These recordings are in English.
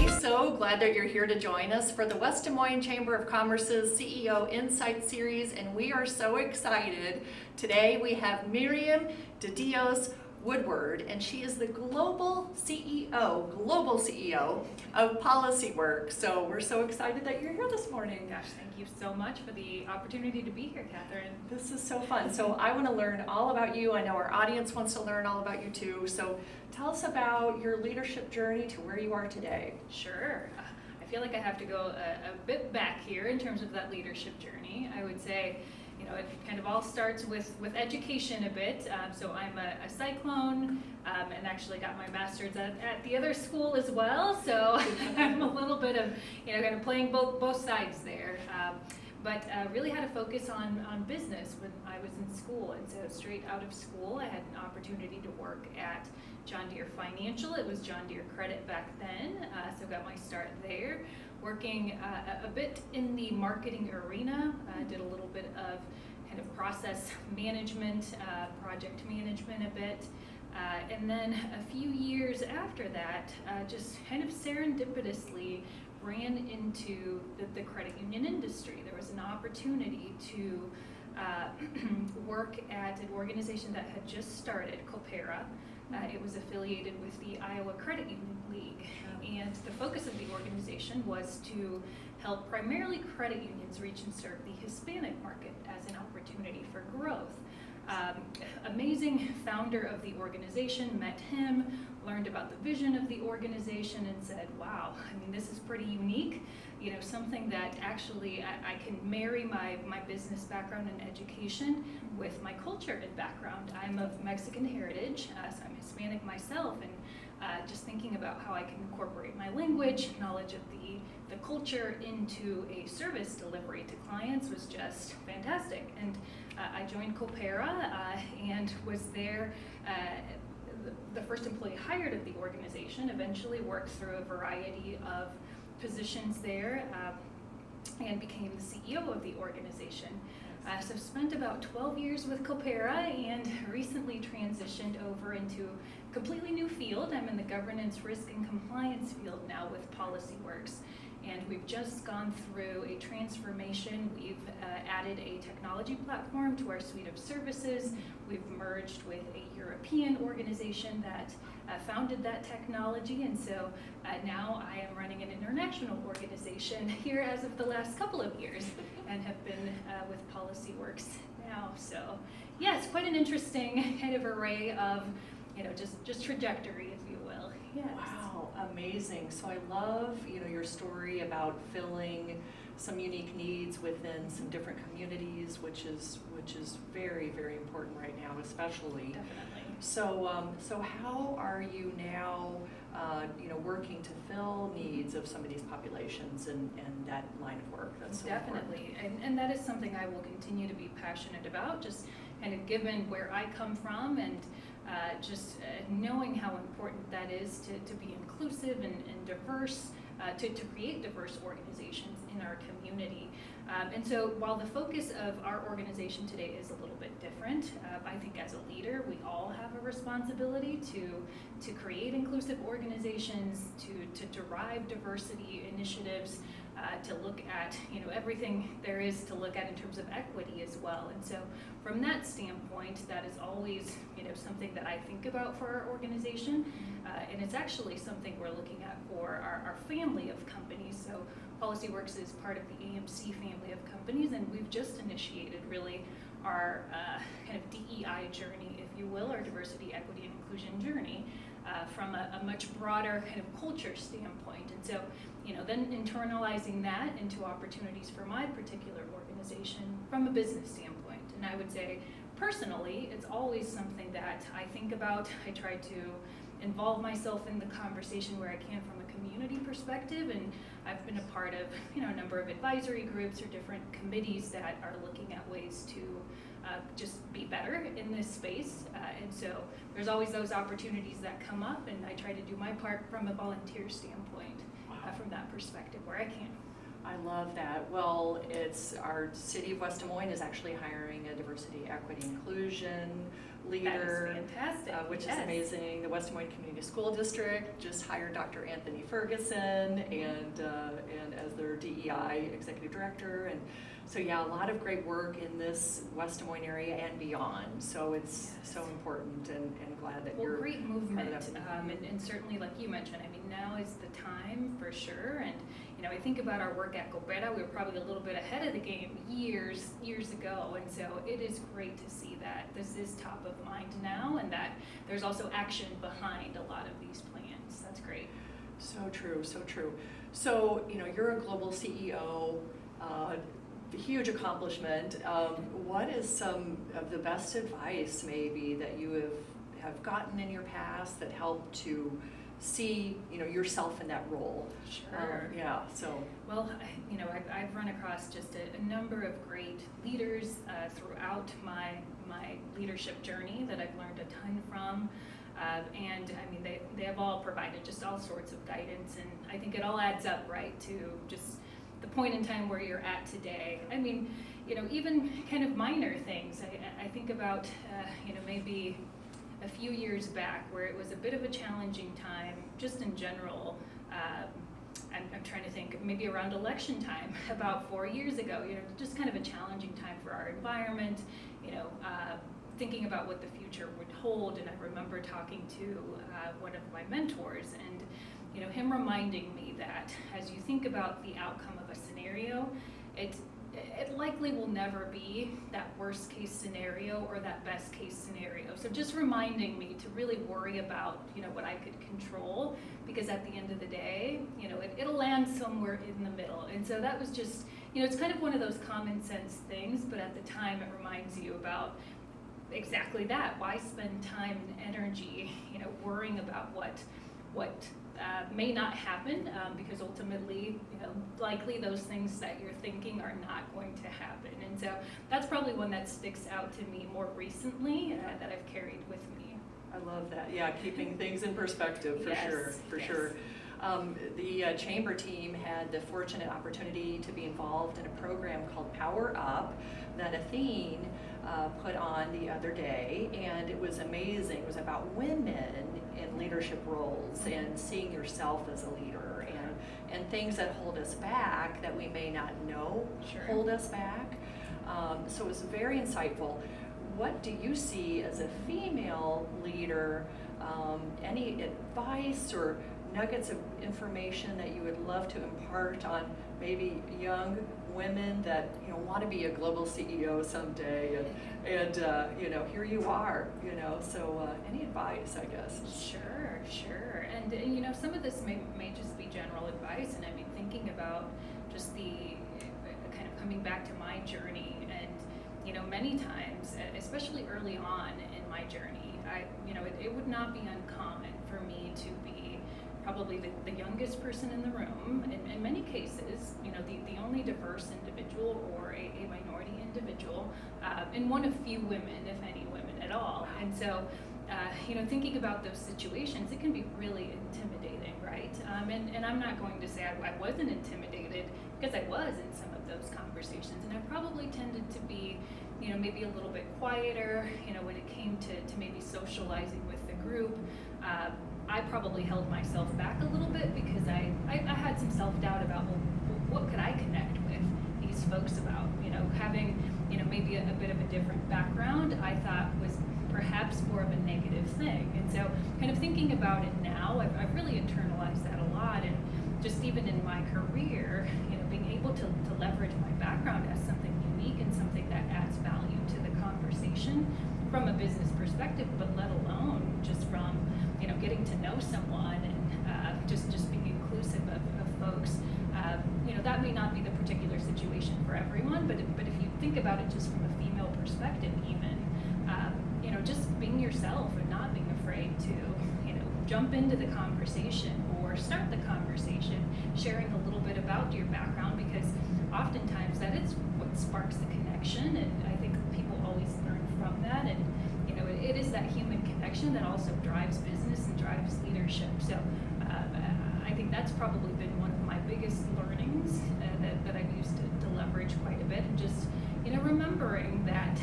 So glad that you're here to join us for the West Des Moines Chamber of Commerce's CEO Insight Series, and we are so excited. Today we have Miriam De Dios Woodward, and she is the Global CEO of PolicyWorks. So we're so excited that you're here this morning. Gosh, thank you so much for the opportunity to be here, Katherine. This is so fun. So I want to learn all about you. I know our audience wants to learn all about you too. So tell us about your leadership journey to where you are today. Sure. I feel like I have to go a bit back here in terms of that leadership journey. I would say, it kind of all starts with education a bit. So I'm a cyclone and actually got my master's at the other school as well. So I'm a little bit of, kind of playing both sides there. But really had a focus on business when I was in school. And so straight out of school, I had an opportunity to work at John Deere Financial. It was John Deere Credit back then. So got my start there. Working a bit in the marketing arena, did a little bit of kind of process management, project management a bit. And then a few years after that, just kind of serendipitously ran into the credit union industry. There was an opportunity to work at an organization that had just started, Coopera. It was affiliated with the Iowa Credit Union League, and the focus of the organization was to help primarily credit unions reach and serve the Hispanic market as an opportunity for growth. Amazing founder of the organization, met him, learned about the vision of the organization and said, wow, this is pretty unique, something that actually I can marry my business background and education with my culture and background. I'm of Mexican heritage, so I'm Hispanic myself, and just thinking about how I can incorporate my language, knowledge of the culture into a service delivery to clients was just fantastic. And I joined Coopera and was there the first employee hired at the organization, eventually worked through a variety of positions there and became the CEO of the organization. So spent about 12 years with Coopera and recently transitioned over into a completely new field. I'm in the governance, risk, and compliance field now with PolicyWorks. And we've just gone through a transformation. We've added a technology platform to our suite of services. We've merged with a European organization that founded that technology. And so now I am running an international organization here as of the last couple of years and have been with PolicyWorks now. So yeah, it's quite an interesting kind of array of, just trajectory, if you will. Yes. Wow, amazing. So I love, your story about filling some unique needs within some different communities, which is very, very important right now, especially. Definitely. So how are you now, working to fill needs of some of these populations and that line of work? That's so definitely, important. and that is something I will continue to be passionate about. Just kind of given where I come from and just knowing how important that is to be inclusive and diverse, to create diverse organizations in our community. And so while the focus of our organization today is a little bit different, I think as a leader, we all have a responsibility to create inclusive organizations, to derive diversity initiatives, to look at everything there is to look at in terms of equity as well. And so from that standpoint, that is always something that I think about for our organization, and it's actually something we're looking at for our family of companies. So PolicyWorks is part of the AMC family of companies, and we've just initiated really our kind of DEI journey, if you will, our diversity, equity, and inclusion journey from a much broader kind of culture standpoint. And so then internalizing that into opportunities for my particular organization from a business standpoint. And I would say personally, it's always something that I think about. I try to involve myself in the conversation where I can from a community perspective, and I've been a part of a number of advisory groups or different committees that are looking at ways to just be better in this space. And so there's always those opportunities that come up, and I try to do my part from a volunteer standpoint. From that perspective where I can. I love that. Well, it's our city of West Des Moines is actually hiring a diversity, equity, inclusion leader. That is fantastic. Which Yes. is amazing. The West Des Moines Community School District just hired Dr. Anthony Ferguson and as their DEI executive director. And so yeah, a lot of great work in this West Des Moines area and beyond. So it's so important and glad that you're great movement, part of it. and certainly like you mentioned, I mean, now is the time for sure. And I think about our work at Coopera, we were probably a little bit ahead of the game years ago, and so it is great to see that this is top of mind now, and that there's also action behind a lot of these plans. That's great. So true, so true. So, you're a global CEO, huge accomplishment. What is some of the best advice maybe that you have gotten in your past that helped to see yourself in that role? Sure. Yeah. So. Well, I've run across just a number of great leaders throughout my leadership journey that I've learned a ton from, and I mean they have all provided just all sorts of guidance, and I think it all adds up, right, to just the point in time where you're at today. I mean, even kind of minor things. I think about maybe a few years back where it was a bit of a challenging time just in general. I'm trying to think, maybe around election time about 4 years ago, just kind of a challenging time for our environment, thinking about what the future would hold. And I remember talking to one of my mentors, and him reminding me that as you think about the outcome of a scenario, it likely will never be that worst case scenario or that best case scenario. So just reminding me to really worry about, what I could control, because at the end of the day, it'll land somewhere in the middle. And so that was just, it's kind of one of those common sense things, but at the time it reminds you about exactly that. Why spend time and energy, worrying about what may not happen, because ultimately, likely those things that you're thinking are not going to happen. And so that's probably one that sticks out to me more recently that I've carried with me. I love that. Yeah, keeping things in perspective for sure, for sure. The chamber team had the fortunate opportunity to be involved in a program called Power Up that Athene put on the other day, and it was amazing. It was about women in leadership roles and seeing yourself as a leader, and things that hold us back that we may not know hold us back. So it was very insightful. What do you see as a female leader? Any advice or nuggets of information that you would love to impart on maybe young women that want to be a global CEO someday, and here you are, so any advice, I guess? Sure. And some of this may just be general advice, and I mean thinking about just the kind of coming back to my journey, and many times, especially early on in my journey, it would not be uncommon for me to be probably the youngest person in the room, in many cases, the only diverse individual or a minority individual, and one of few women, if any women at all. And so, thinking about those situations, it can be really intimidating, right? And I'm not going to say I wasn't intimidated, because I was in some of those conversations, and I probably tended to be, maybe a little bit quieter, when it came to maybe socializing with the group. I probably held myself back a little bit because I had some self-doubt about, well, what could I connect with these folks about? Having, maybe a bit of a different background, I thought was perhaps more of a negative thing. And so kind of thinking about it now, I've really internalized that a lot. And just even in my career, being able to leverage my background as something unique and something that adds value to the conversation from a business perspective, but let alone just from getting to know someone and just being inclusive of folks. That may not be the particular situation for everyone, but if you think about it just from a female perspective, even just being yourself and not being afraid to jump into the conversation or start the conversation, sharing a little bit about your background, because oftentimes that is what sparks the connection, and I think people always learn from that. And it is that human connection that also drives business and drives leadership. So I think that's probably been one of my biggest learnings that I've used to leverage quite a bit, and just, remembering that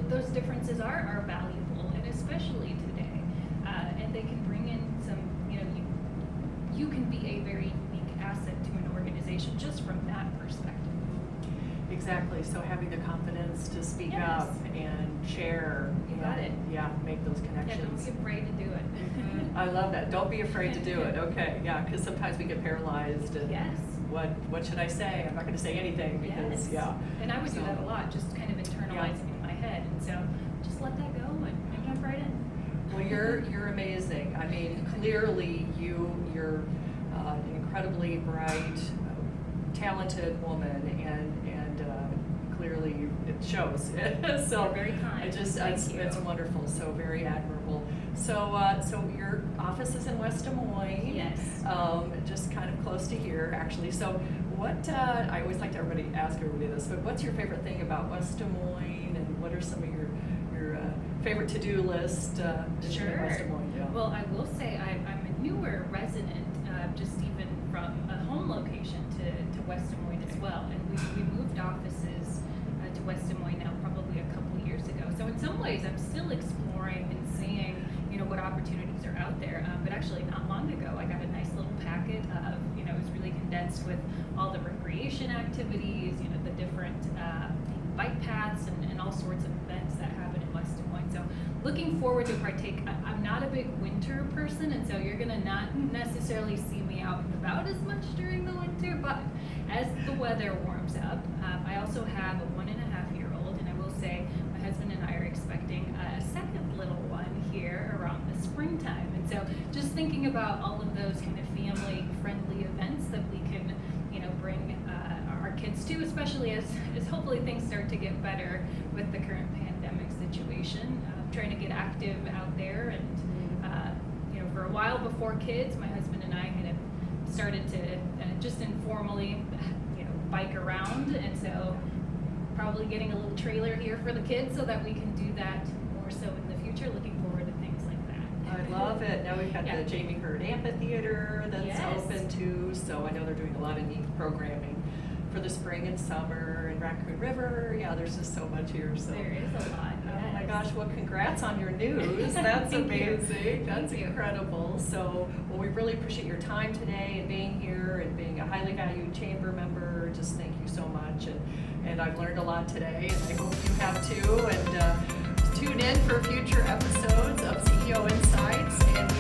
those differences are valuable, and especially today, and they can bring in some, you can be a very unique asset to an organization just from that perspective. Exactly. So having the confidence to speak Yes. up and share, You got it. Yeah, make those Yeah, don't connections. be afraid to do it. I love that. Don't be afraid to do it. Okay, yeah, because sometimes we get paralyzed and Yes. what should I say? I'm not going to say anything because Yes. And I would do So- that a lot, just kind of internalizing in my head, and so just let that go and jump right in. Well, you're amazing. I mean, clearly you're an incredibly bright, talented woman, and clearly it shows. So You're very kind. Thank you. It's wonderful. So very admirable. So your office is in West Des Moines. Yes. Just kind of close to here, actually. So what I always like to ask everybody this, but what's your favorite thing about West Des Moines, and what are some of your favorite to-do list in Sure. West Des Moines? Yeah. Well, I will say I'm a newer resident, just even from a home location to West Des Moines as well. And we moved offices to West Des Moines now probably a couple years ago. So in some ways, I'm still exploring and seeing, what opportunities are out there. But actually, not long ago, I got a nice little packet of, it was really condensed with all the recreation activities, the different bike paths and all sorts of events that happen in West Des Moines. So looking forward to partake. I'm not a big winter person, and so you're gonna not necessarily see me out and about as much during the winter, but as the weather warms up, I also have a 1.5-year-old, and I will say my husband and I are expecting a second little one here around the springtime. And so just thinking about all of those kind of family-friendly events that we can, bring our kids to, especially as hopefully things start to get better with the current pandemic situation. Trying to get active out there, and for a while before kids, my husband and I kind of started to just informally, bike around, and so probably getting a little trailer here for the kids so that we can do that more so in the future. Looking forward to things like that. I love it. Now we've got Yeah. the Jamie Hurd Amphitheater that's Yes. open too, so I know they're doing a lot of neat programming for the spring and summer, and Raccoon River. Yeah, there's just so much here. So There is a lot. oh my Yes. gosh, well, congrats on your news. That's Thank you. amazing. That's Thank you. incredible. So, well, we really appreciate your time today and being here and being a highly valued chamber member. Just thank you so much. And I've learned a lot today, and I hope you have too. And tune in for future episodes of CEO Insights. And